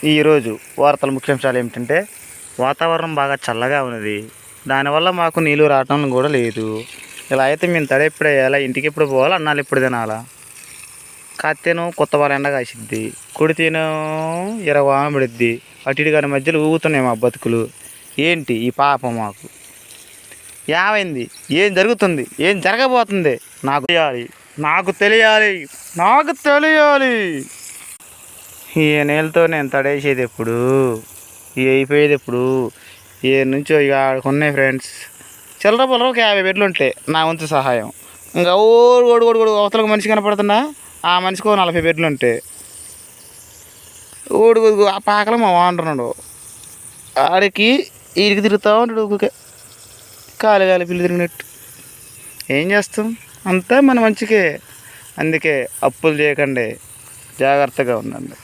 ఈరోజు వార్తల ముఖ్యాంశాలు ఏమిటంటే వాతావరణం బాగా చల్లగా ఉన్నది. దానివల్ల మాకు నీళ్ళు రావటం కూడా లేదు. ఇలా అయితే మేము తడి ఎప్పుడు వేయాలా, ఇంటికి ఎప్పుడు పోవాలా, అన్నాలు ఎప్పుడు తినాలా? కాస్తేనో కొత్త వాళ్ళ ఎండ కాసిద్ది, కుడితేనో 20 వాన పడిద్ది. అటు ఇటు గారి మధ్యలో ఊగుతున్నాయి మా బతుకులు. ఏంటి ఈ పాపం మాకు? ఏమైంది? ఏం జరుగుతుంది? ఏం జరగబోతుంది? నాకు తెలియాలి, నాకు తెలియాలి, నాకు తెలియాలి. ఈ నీళ్ళతో నేను తడేసేది ఎప్పుడు? ఇవి అయిపోయేది ఎప్పుడు? ఏ నుంచో ఇక ఉన్నాయి ఫ్రెండ్స్. చిల్లర పొలర ఒక 50 బెడ్లు ఉంటాయి నా వంతు సహాయం. ఇంకా ఓడి అవతలకు మనిషి కనపడుతున్నా ఆ మనిషికి 40 బెడ్లు ఉంటాయి. ఓడుగు ఆ పాకలో మా వాంటున్నాడు, ఆడికి ఈడికి తిరుగుతూ ఉంటాడు. ఊరికే కాలు పిల్లి తిరిగినట్టు. ఏం చేస్తాం? అంతా మన మంచికే. అందుకే అప్పులు చేయకండి, జాగ్రత్తగా ఉండండి.